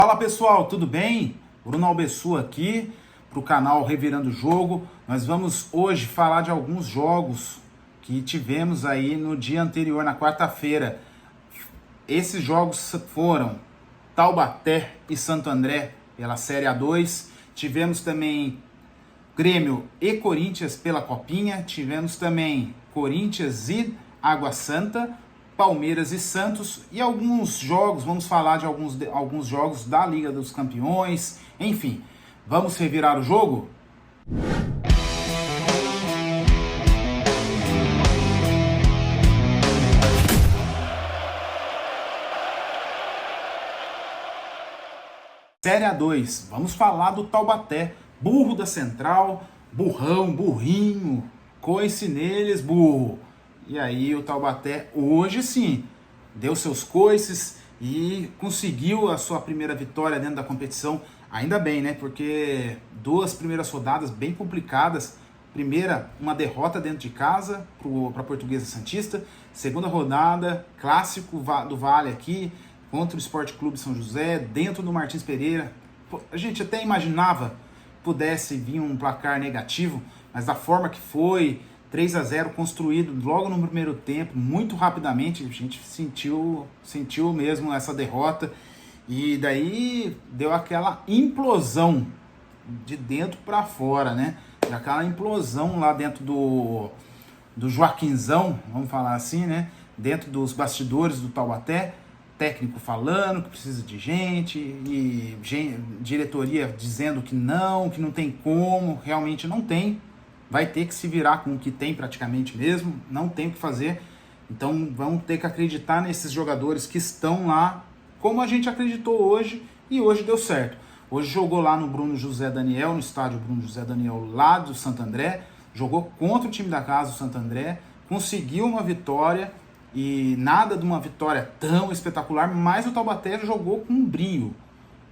Fala pessoal, tudo bem? Bruno Albesu aqui para o canal Revirando o Jogo. Nós vamos hoje falar de alguns jogos que tivemos aí no dia anterior, na quarta-feira. Esses jogos foram Taubaté e Santo André pela Série A2. Tivemos também Grêmio e Corinthians pela Copinha. Tivemos também Corinthians e Água Santa, Palmeiras e Santos e alguns jogos, vamos falar de alguns jogos da Liga dos Campeões, enfim. Vamos revirar o jogo? Série A2, vamos falar do Taubaté, burro da Central, burrão, burrinho, coice neles, burro. E aí o Taubaté hoje sim, deu seus coices e conseguiu a sua primeira vitória dentro da competição. Ainda bem, né? Porque duas primeiras rodadas bem complicadas. Primeira, uma derrota dentro de casa para a Portuguesa Santista. Segunda rodada, clássico do Vale aqui, contra o Sport Clube São José, dentro do Martins Pereira. A gente até imaginava que pudesse vir um placar negativo, mas da forma que foi, 3-0 construído logo no primeiro tempo, muito rapidamente, a gente sentiu mesmo essa derrota. E daí deu aquela implosão de dentro para fora, né? Aquela implosão lá dentro do Joaquinzão, vamos falar assim, né? Dentro dos bastidores do Taubaté, técnico falando que precisa de gente, e diretoria dizendo que não tem como, realmente não tem. Vai ter que se virar com o que tem praticamente mesmo, não tem o que fazer. Então vamos ter que acreditar nesses jogadores que estão lá, como a gente acreditou hoje, e hoje deu certo. Hoje jogou lá no Bruno José Daniel, no estádio Bruno José Daniel, lá do Santo André, jogou contra o time da casa, o Santo André, conseguiu uma vitória, e nada de uma vitória tão espetacular, mas o Taubaté jogou com brio.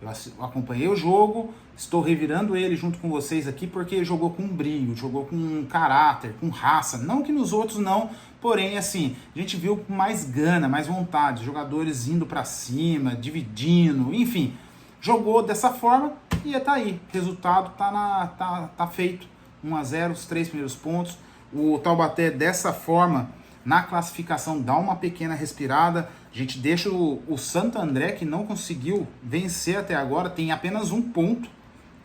Eu acompanhei o jogo, estou revirando ele junto com vocês aqui porque jogou com brio, jogou com caráter, com raça. Não que nos outros não, porém assim, a gente viu com mais gana, mais vontade, jogadores indo para cima, dividindo, enfim. Jogou dessa forma e tá aí, resultado tá feito. 1-0, os 3 primeiros pontos. O Taubaté dessa forma, na classificação, dá uma pequena respirada. A gente deixa o Santo André, que não conseguiu vencer até agora, tem apenas 1 ponto.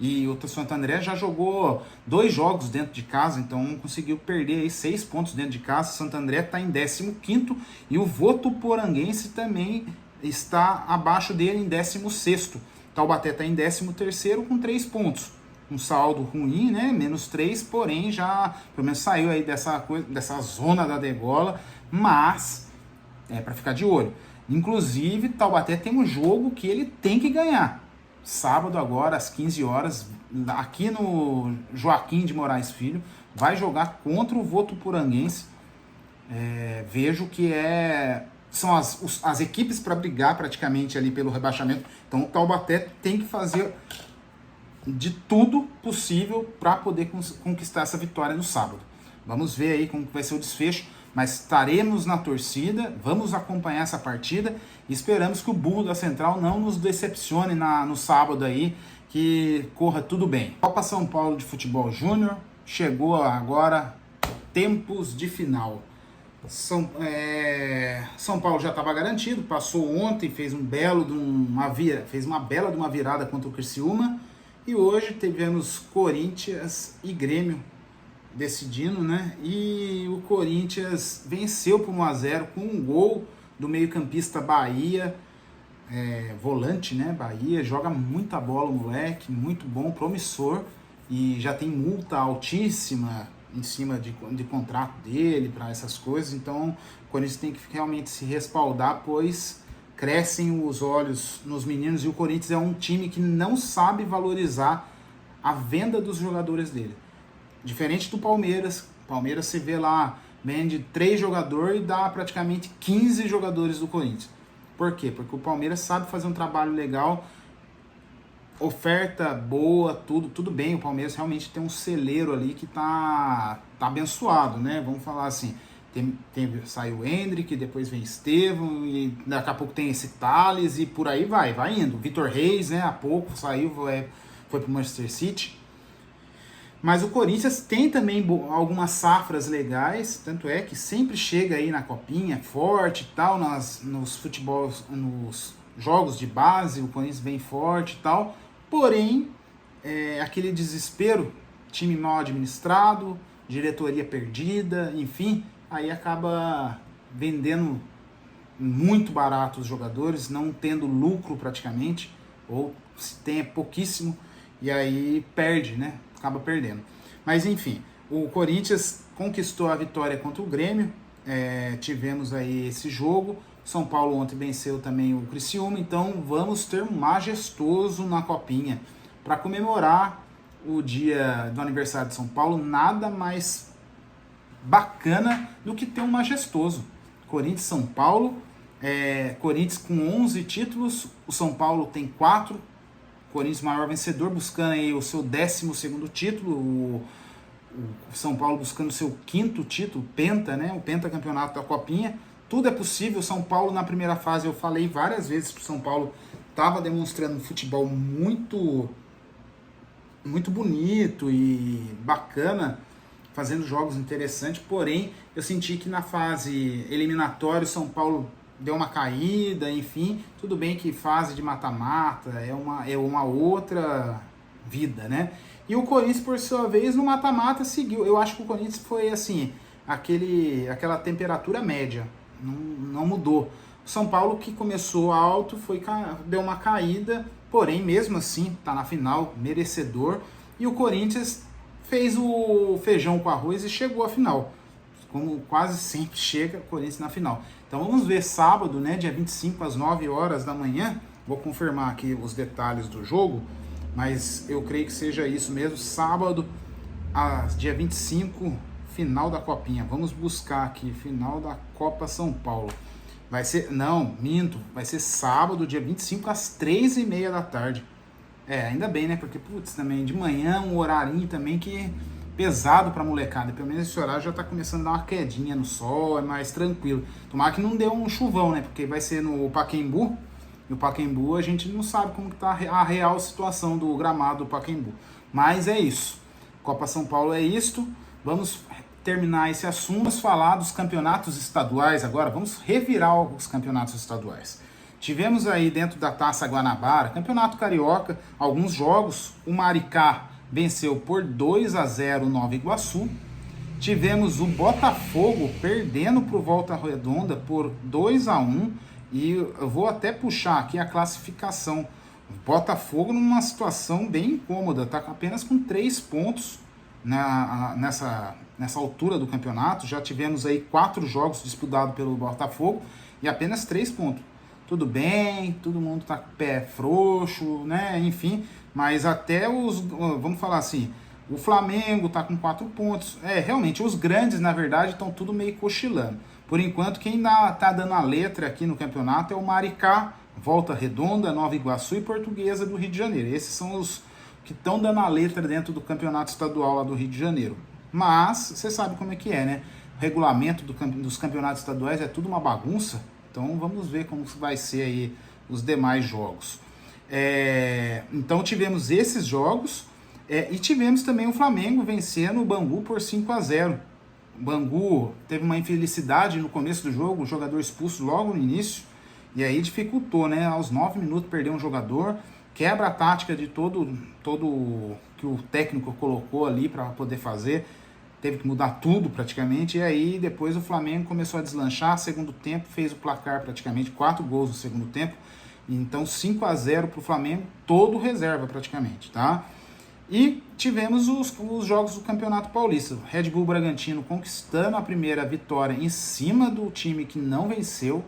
E o Santo André já jogou 2 jogos dentro de casa, então conseguiu perder aí 6 pontos dentro de casa. O Santo André está em 15º e o Votuporanguense também está abaixo dele em 16º. Taubaté está em 13º com 3 pontos. Um saldo ruim, né? -3, porém já pelo menos saiu aí dessa zona da degola, mas é para ficar de olho. Inclusive, Taubaté tem um jogo que ele tem que ganhar. Sábado agora, às 15 horas, aqui no Joaquim de Moraes Filho, vai jogar contra o Votuporanguense. Vejo que são as equipes para brigar praticamente ali pelo rebaixamento. Então o Taubaté tem que fazer de tudo possível para poder conquistar essa vitória no sábado. Vamos ver aí como vai ser o desfecho, mas estaremos na torcida, vamos acompanhar essa partida e esperamos que o burro da Central não nos decepcione no sábado aí, que corra tudo bem. Copa São Paulo de Futebol Júnior, chegou agora tempos de final. São Paulo já estava garantido, passou ontem, fez uma bela de uma virada contra o Criciúma. E hoje tivemos Corinthians e Grêmio decidindo, né? E o Corinthians venceu por 1-0 com um gol do meio-campista Bahia, volante, né? Bahia, joga muita bola o moleque, muito bom, promissor, e já tem multa altíssima em cima de contrato dele para essas coisas. Então o Corinthians tem que realmente se respaldar, pois crescem os olhos nos meninos, e o Corinthians é um time que não sabe valorizar a venda dos jogadores dele. Diferente do Palmeiras. Palmeiras se vê lá, vende 3 jogadores e dá praticamente 15 jogadores do Corinthians. Por quê? Porque o Palmeiras sabe fazer um trabalho legal, oferta boa, tudo bem. O Palmeiras realmente tem um celeiro ali que tá abençoado, né? Vamos falar assim. Saiu o Endrick, depois vem Estevão, e daqui a pouco tem esse Thales, e por aí vai indo. Vitor Reis, né, há pouco saiu, foi pro Manchester City. Mas o Corinthians tem também algumas safras legais, tanto é que sempre chega aí na copinha, forte e tal, nos jogos de base, o Corinthians vem forte e tal. Porém, aquele desespero, time mal administrado, diretoria perdida, enfim, aí acaba vendendo muito barato os jogadores, não tendo lucro praticamente, ou se tem é pouquíssimo, e aí perde, né? Acaba perdendo. Mas enfim, o Corinthians conquistou a vitória contra o Grêmio, tivemos aí esse jogo, São Paulo ontem venceu também o Criciúma, então vamos ter um majestoso na Copinha. Para comemorar o dia do aniversário de São Paulo, nada mais bacana do que ter um majestoso. Corinthians-São Paulo, Corinthians com 11 títulos, o São Paulo tem 4, Corinthians maior vencedor, buscando aí o seu 12º título, o São Paulo buscando o seu 5º título, penta, né? O pentacampeonato da Copinha. Tudo é possível. São Paulo na primeira fase, eu falei várias vezes que o São Paulo estava demonstrando um futebol muito bonito e bacana, fazendo jogos interessantes, porém eu senti que na fase eliminatória o São Paulo deu uma caída, enfim, tudo bem que fase de mata-mata é uma outra vida, né? E o Corinthians, por sua vez, no mata-mata seguiu. Eu acho que o Corinthians foi assim, aquela temperatura média, não mudou. O São Paulo, que começou alto, deu uma caída, porém, mesmo assim, tá na final, merecedor. E o Corinthians fez o feijão com arroz e chegou à final. Como quase sempre chega o Corinthians na final. Então vamos ver sábado, né, dia 25 às 9 horas da manhã. Vou confirmar aqui os detalhes do jogo, mas eu creio que seja isso mesmo. Sábado, dia 25, final da Copinha. Vamos buscar aqui, final da Copa São Paulo. Vai ser sábado, dia 25 às 3h30 da tarde. Ainda bem, né, porque, também de manhã, um horarinho também que pesado pra molecada, pelo menos esse horário já tá começando a dar uma quedinha no sol, é mais tranquilo. Tomara que não dê um chuvão, né, porque vai ser no Pacaembu, e o Pacaembu a gente não sabe como que tá a real situação do gramado do Pacaembu. Mas é isso, Copa São Paulo é isto, vamos terminar esse assunto, vamos falar dos campeonatos estaduais agora, vamos revirar os campeonatos estaduais. Tivemos aí dentro da Taça Guanabara, Campeonato Carioca, alguns jogos, o Maricá venceu por 2-0 o Nova Iguaçu. Tivemos o Botafogo perdendo para o Volta Redonda por 2-1. E eu vou até puxar aqui a classificação. O Botafogo numa situação bem incômoda, está apenas com 3 pontos nessa altura do campeonato. Já tivemos aí 4 jogos disputados pelo Botafogo e apenas 3 pontos. Tudo bem, todo mundo tá com o pé frouxo, né? Enfim, mas até vamos falar assim, o Flamengo tá com 4 pontos. Realmente, os grandes, na verdade, estão tudo meio cochilando. Por enquanto, quem tá dando a letra aqui no campeonato é o Maricá, Volta Redonda, Nova Iguaçu e Portuguesa do Rio de Janeiro. Esses são os que estão dando a letra dentro do campeonato estadual lá do Rio de Janeiro. Mas, você sabe como é que é, né? O regulamento dos campeonatos estaduais é tudo uma bagunça. Então vamos ver como vai ser aí os demais jogos. Então tivemos esses jogos e tivemos também o Flamengo vencendo o Bangu por 5-0. O Bangu teve uma infelicidade no começo do jogo, o jogador expulso logo no início, e aí dificultou, né? Aos 9 minutos perdeu um jogador, quebra a tática de todo que o técnico colocou ali para poder fazer. Teve que mudar tudo praticamente, e aí depois o Flamengo começou a deslanchar, segundo tempo fez o placar praticamente, 4 gols no segundo tempo, então 5-0 para o Flamengo, todo reserva praticamente, tá? E tivemos os jogos do Campeonato Paulista, Red Bull Bragantino conquistando a primeira vitória em cima do time que não venceu,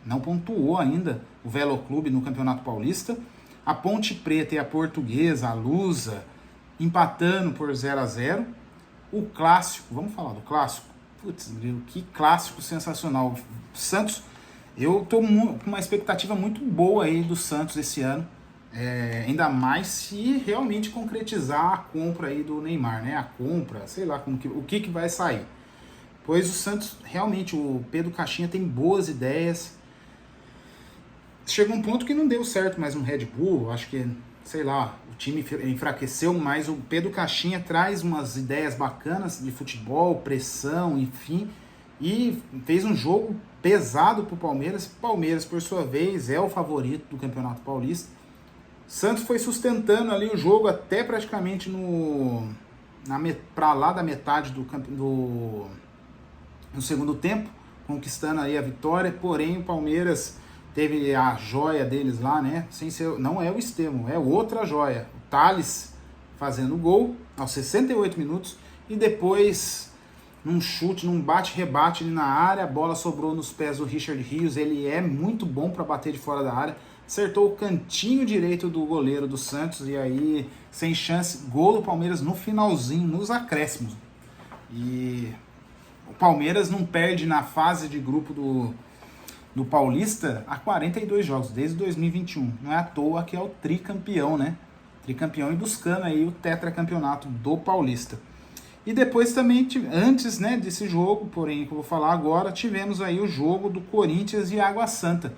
não pontuou ainda, o Velo Clube no Campeonato Paulista, a Ponte Preta e a Portuguesa, a Lusa, empatando por 0-0, o clássico, vamos falar do clássico? Putz, que clássico sensacional. Santos, eu tô com uma expectativa muito boa aí do Santos esse ano. Ainda mais se realmente concretizar a compra aí do Neymar, né? A compra, sei lá o que vai sair. pois o Santos, realmente, o Pedro Caixinha tem boas ideias. Chegou um ponto que não deu certo mais no Red Bull, acho que, sei lá, o time enfraqueceu, mas o Pedro Caixinha traz umas ideias bacanas de futebol, pressão, enfim, e fez um jogo pesado pro Palmeiras. Palmeiras, por sua vez, é o favorito do Campeonato Paulista. Santos foi sustentando ali o jogo até praticamente para lá da metade no segundo tempo, conquistando aí a vitória, porém o Palmeiras teve a joia deles lá, né? Não é o Estevão, é outra joia. O Thales fazendo o gol aos 68 minutos e depois, num chute, num bate-rebate ali na área, a bola sobrou nos pés do Richard Rios. Ele é muito bom para bater de fora da área. Acertou o cantinho direito do goleiro do Santos e aí, sem chance, gol do Palmeiras no finalzinho, nos acréscimos. E o Palmeiras não perde na fase de grupo do Paulista há 42 jogos, desde 2021. Não é à toa que é o tricampeão, né? Tricampeão e buscando aí o tetracampeonato do Paulista. E depois também, antes, né, desse jogo, porém, que eu vou falar agora, tivemos aí o jogo do Corinthians e Água Santa.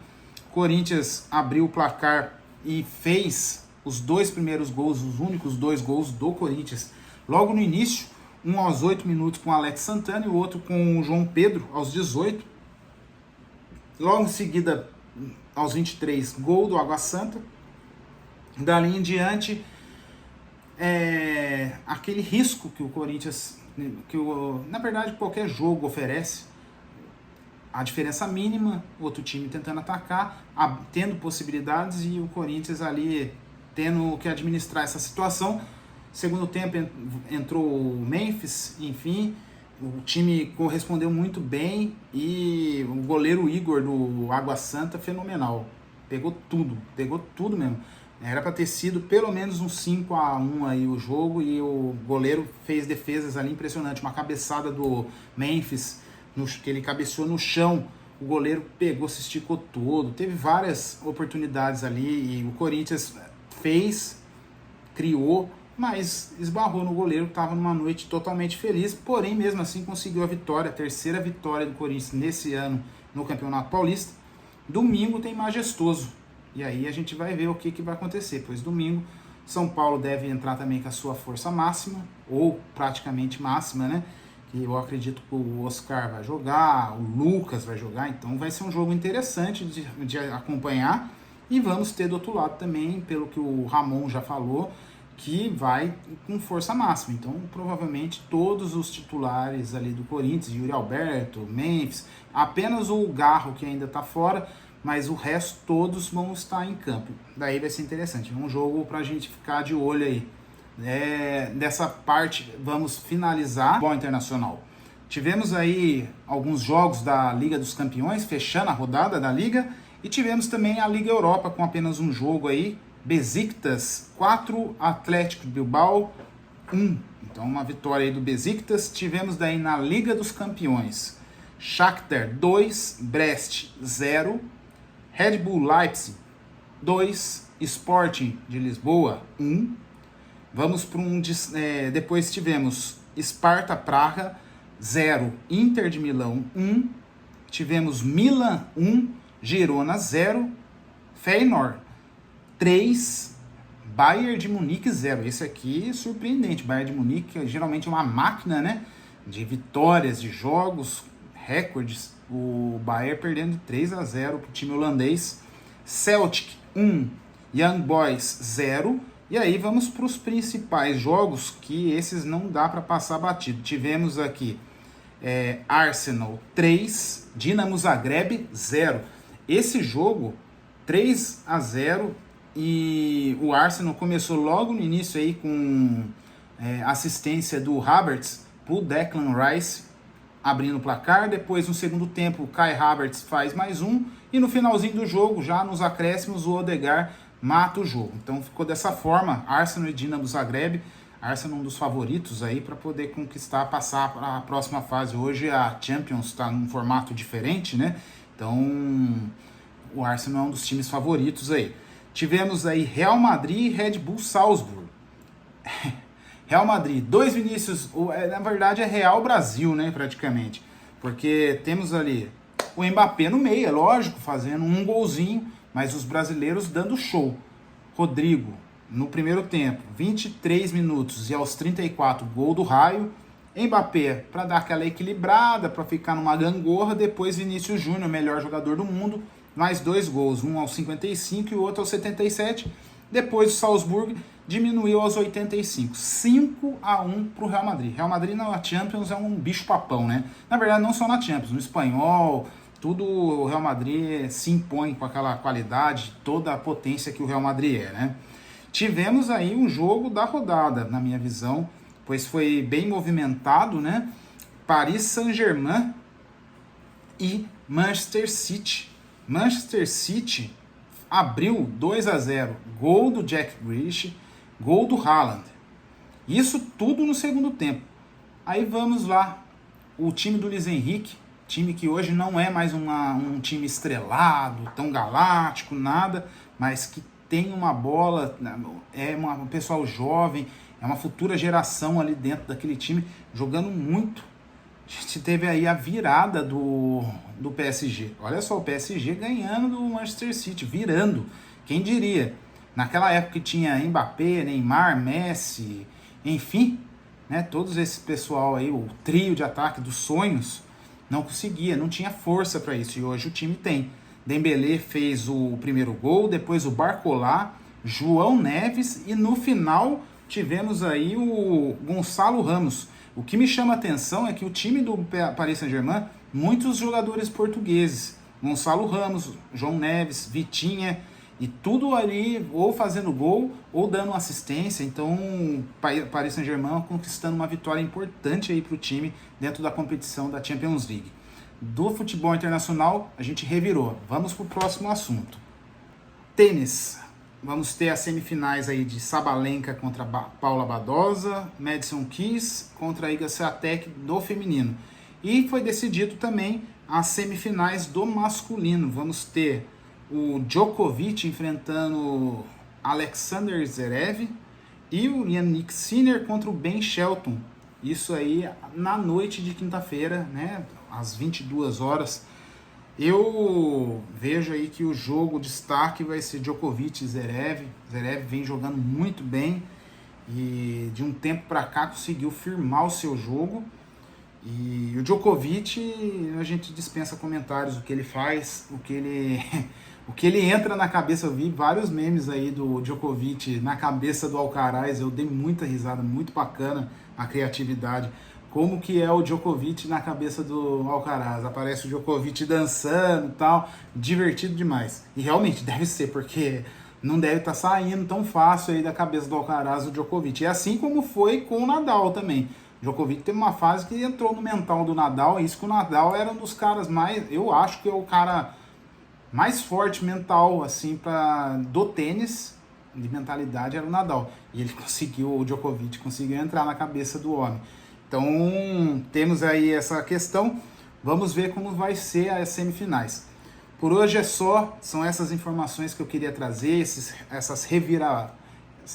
Corinthians abriu o placar e fez os dois primeiros gols, os únicos dois gols do Corinthians, logo no início, um aos 8 minutos com o Alex Santana e o outro com o João Pedro aos 18. Logo em seguida, aos 23, gol do Água Santa. Dali em diante, aquele risco que o Corinthians, na verdade qualquer jogo oferece, a diferença mínima, o outro time tentando atacar, tendo possibilidades e o Corinthians ali tendo que administrar essa situação. Segundo tempo entrou o Memphis, enfim, o time correspondeu muito bem e o goleiro Igor do Água Santa, fenomenal. Pegou tudo mesmo. Era para ter sido pelo menos um 5-1 aí o jogo e o goleiro fez defesas ali impressionantes. Uma cabeçada do Memphis, que ele cabeceou no chão, o goleiro pegou, se esticou todo, teve várias oportunidades ali e o Corinthians criou, mas esbarrou no goleiro, estava numa noite totalmente feliz, porém mesmo assim conseguiu a vitória, a terceira vitória do Corinthians nesse ano no Campeonato Paulista. Domingo tem Majestoso, e aí a gente vai ver o que vai acontecer, pois domingo São Paulo deve entrar também com a sua força máxima, ou praticamente máxima, né? Que eu acredito que o Oscar vai jogar, o Lucas vai jogar, então vai ser um jogo interessante de acompanhar. E vamos ter do outro lado também, pelo que o Ramon já falou, que vai com força máxima. Então, provavelmente, todos os titulares ali do Corinthians, Yuri Alberto, Memphis, apenas o Garro que ainda está fora, mas o resto todos vão estar em campo. Daí vai ser interessante, é um jogo para a gente ficar de olho aí. Dessa parte, vamos finalizar o internacional. Tivemos aí alguns jogos da Liga dos Campeões, fechando a rodada da Liga, e tivemos também a Liga Europa com apenas um jogo aí, Besiktas 4, Atlético Bilbao 1. Então uma vitória aí do Besiktas. Tivemos daí na Liga dos Campeões, Shakhtar 2, Brest 0, Red Bull Leipzig 2, Sporting de Lisboa 1. Vamos para depois tivemos Sparta Praga 0, Inter de Milão 1. Tivemos Milan 1, Girona 0, Feyenoord 3, Bayern de Munique 0. Esse aqui é surpreendente. Bayern de Munique geralmente é uma máquina, né, de vitórias, de jogos, recordes. O Bayern perdendo 3-0 para o time holandês. Celtic 1, Young Boys 0. E aí vamos para os principais jogos, que esses não dá para passar batido. Tivemos aqui Arsenal 3, Dinamo Zagreb 0. Esse jogo 3-0 e o Arsenal começou logo no início aí com assistência do Havertz pro Declan Rice abrindo o placar. Depois no segundo tempo o Kai Havertz faz mais um e no finalzinho do jogo, já nos acréscimos, o Odegaard mata o jogo. Então ficou dessa forma, Arsenal e Dinamo Zagreb. Arsenal um dos favoritos aí para poder passar para a próxima fase. Hoje a Champions está num formato diferente, né? Então o Arsenal é um dos times favoritos aí. Tivemos aí Real Madrid e Red Bull Salzburg. Real Madrid, 2 Vinícius, na verdade é Real Brasil, né, praticamente. Porque temos ali o Mbappé no meio, é lógico, fazendo um golzinho, mas os brasileiros dando show. Rodrigo, no primeiro tempo, 23 minutos e aos 34, gol do Raio. Mbappé, para dar aquela equilibrada, para ficar numa gangorra. Depois Vinícius Júnior, melhor jogador do mundo, mais 2 gols, um aos 55 e o outro aos 77. Depois o Salzburg diminuiu aos 85. 5-1 para o Real Madrid. Real Madrid na Champions é um bicho-papão, né? Na verdade, não só na Champions, no espanhol, tudo o Real Madrid se impõe com aquela qualidade, toda a potência que o Real Madrid é, né? Tivemos aí um jogo da rodada, na minha visão, pois foi bem movimentado, né? Paris Saint-Germain e Manchester City. Manchester City abriu 2-0, gol do Jack Grealish, gol do Haaland. Isso tudo no segundo tempo. Aí vamos lá, o time do Luis Henrique, time que hoje não é mais um time estrelado, tão galáctico, nada, mas que tem uma bola, é um pessoal jovem, é uma futura geração ali dentro daquele time, jogando muito. A gente teve aí a virada do PSG. Olha só, o PSG ganhando do Manchester City, virando. Quem diria? Naquela época que tinha Mbappé, Neymar, Messi, enfim, né, todos esse pessoal aí, o trio de ataque dos sonhos, não conseguia, não tinha força para isso. E hoje o time tem. Dembélé fez o primeiro gol, depois o Barcola, João Neves e no final tivemos aí o Gonçalo Ramos. O que me chama a atenção é que o time do Paris Saint-Germain, muitos jogadores portugueses. Gonçalo Ramos, João Neves, Vitinha, e tudo ali ou fazendo gol ou dando assistência. Então, o Paris Saint-Germain conquistando uma vitória importante aí para o time dentro da competição da Champions League. Do futebol internacional, a gente revirou. Vamos para o próximo assunto. Tênis. Vamos ter as semifinais aí de Sabalenka contra Paula Badosa, Madison Keys contra Iga Swiatek do feminino. E foi decidido também as semifinais do masculino. Vamos ter o Djokovic enfrentando Alexander Zverev e o Yannick Sinner contra o Ben Shelton. Isso aí na noite de quinta-feira, né, às 22 horas. Eu vejo aí que o jogo, destaque vai ser Djokovic e Zverev. Zverev vem jogando muito bem e de um tempo para cá conseguiu firmar o seu jogo. E o Djokovic, a gente dispensa comentários, o que ele faz, o que ele entra na cabeça. Eu vi vários memes aí do Djokovic na cabeça do Alcaraz, eu dei muita risada, muito bacana a criatividade. Como que é o Djokovic na cabeça do Alcaraz? Aparece o Djokovic dançando e tal, divertido demais. E realmente deve ser, porque não deve estar saindo tão fácil aí da cabeça do Alcaraz o Djokovic. E assim como foi com o Nadal também. O Djokovic teve uma fase que entrou no mental do Nadal, e isso que o Nadal era um dos caras mais, eu acho que é o cara mais forte mental, assim, do tênis, de mentalidade, era o Nadal. E ele o Djokovic conseguiu entrar na cabeça do homem. Então, temos aí essa questão. Vamos ver como vai ser as semifinais. Por hoje é só. São essas informações que eu queria trazer, essas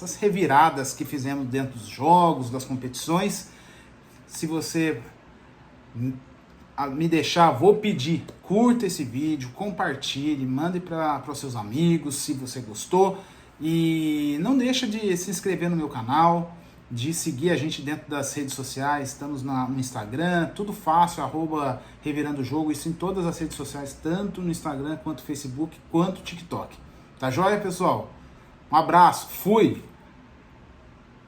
reviradas que fizemos dentro dos jogos, das competições. Se você me deixar, vou pedir, curta esse vídeo, compartilhe, mande para os seus amigos se você gostou. E não deixa de se inscrever no meu canal, de seguir a gente dentro das redes sociais. Estamos no Instagram, tudo fácil, @revirandojogo, isso em todas as redes sociais, tanto no Instagram, quanto no Facebook, quanto no TikTok. Tá joia, pessoal? Um abraço, fui!